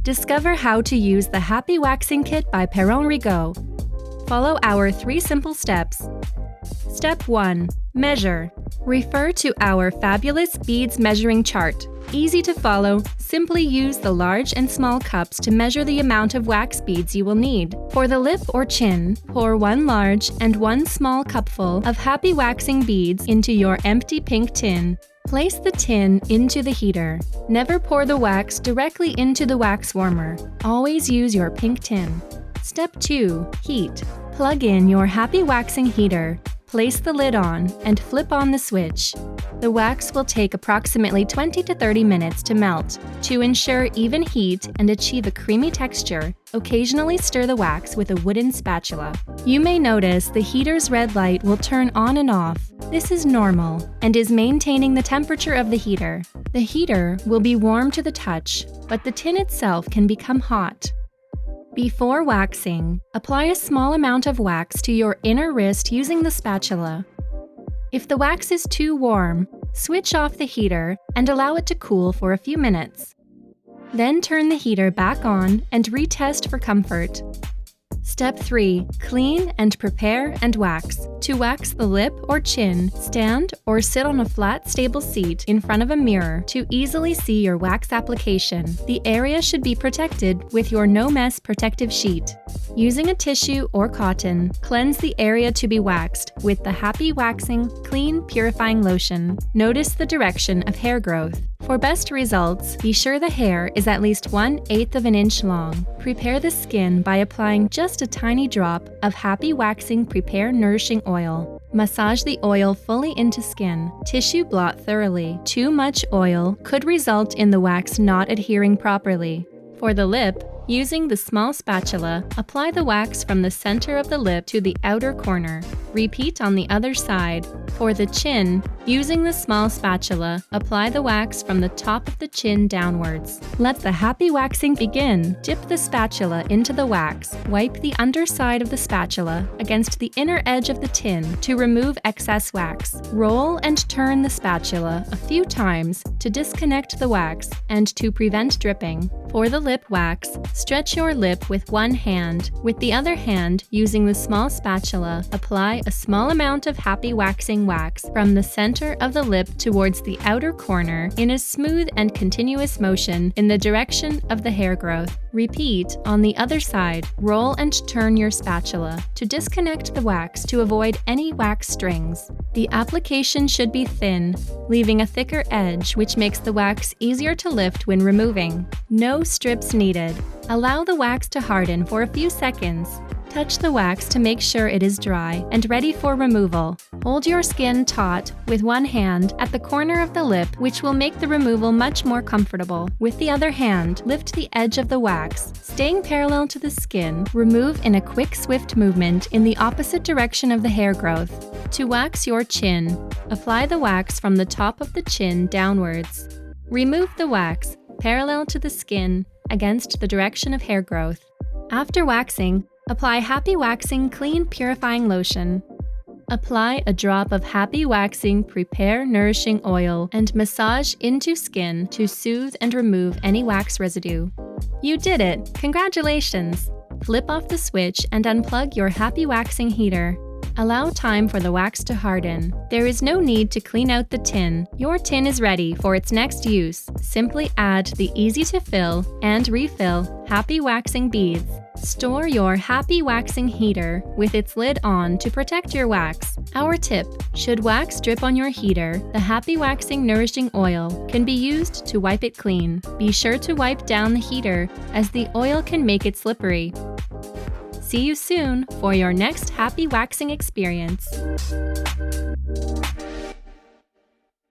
Discover how to use the Happy Waxing Kit by Perron Rigaud. Follow our 3 simple steps. Step 1. Measure. Refer to our fabulous beads measuring chart. Easy to follow, simply use the large and small cups to measure the amount of wax beads you will need. For the lip or chin, pour 1 large and 1 small cupful of Happy Waxing beads into your empty pink tin. Place the tin into the heater. Never pour the wax directly into the wax warmer. Always use your pink tin. Step 2. Heat. Plug in your Happy Waxing heater. Place the lid on and flip on the switch. The wax will take approximately 20 to 30 minutes to melt. To ensure even heat and achieve a creamy texture, occasionally stir the wax with a wooden spatula. You may notice the heater's red light will turn on and off. This is normal and is maintaining the temperature of the heater. The heater will be warm to the touch, but the tin itself can become hot. Before waxing, apply a small amount of wax to your inner wrist using the spatula. If the wax is too warm, switch off the heater and allow it to cool for a few minutes. Then turn the heater back on and retest for comfort. Step 3. Clean and prepare and wax. To wax the lip or chin, stand or sit on a flat, stable seat in front of a mirror to easily see your wax application. The area should be protected with your no-mess protective sheet. Using a tissue or cotton, cleanse the area to be waxed with the Happy Waxing Clean Purifying Lotion. Notice the direction of hair growth. For best results, be sure the hair is at least 1/8 of an inch long. Prepare the skin by applying just a tiny drop of Happy Waxing Prepare Nourishing Oil. Massage the oil fully into skin. Tissue blot thoroughly. Too much oil could result in the wax not adhering properly. For the lip, using the small spatula, apply the wax from the center of the lip to the outer corner. Repeat on the other side. For the chin, using the small spatula, apply the wax from the top of the chin downwards. Let the Happy Waxing begin. Dip the spatula into the wax. Wipe the underside of the spatula against the inner edge of the tin to remove excess wax. Roll and turn the spatula a few times to disconnect the wax and to prevent dripping. For the lip wax, stretch your lip with one hand. With the other hand, using the small spatula, apply a small amount of Happy Waxing wax from the center of the lip towards the outer corner in a smooth and continuous motion in the direction of the hair growth. Repeat on the other side. Roll and turn your spatula to disconnect the wax to avoid any wax strings. The application should be thin, leaving a thicker edge which makes the wax easier to lift when removing. No strips needed. Allow the wax to harden for a few seconds. Touch the wax to make sure it is dry and ready for removal. Hold your skin taut with one hand at the corner of the lip, which will make the removal much more comfortable. With the other hand, lift the edge of the wax. Staying parallel to the skin, remove in a quick, swift movement in the opposite direction of the hair growth. To wax your chin, apply the wax from the top of the chin downwards. Remove the wax, parallel to the skin, against the direction of hair growth. After waxing, apply Happy Waxing Clean Purifying Lotion. Apply a drop of Happy Waxing Prepare Nourishing Oil and massage into skin to soothe and remove any wax residue. You did it! Congratulations! Flip off the switch and unplug your Happy Waxing heater. Allow time for the wax to harden. There is no need to clean out the tin. Your tin is ready for its next use. Simply add the easy-to-fill and refill Happy Waxing beads. Store your Happy Waxing heater with its lid on to protect your wax. Our tip: should wax drip on your heater, the Happy Waxing Nourishing Oil can be used to wipe it clean. Be sure to wipe down the heater, as the oil can make it slippery. See you soon for your next Happy Waxing experience.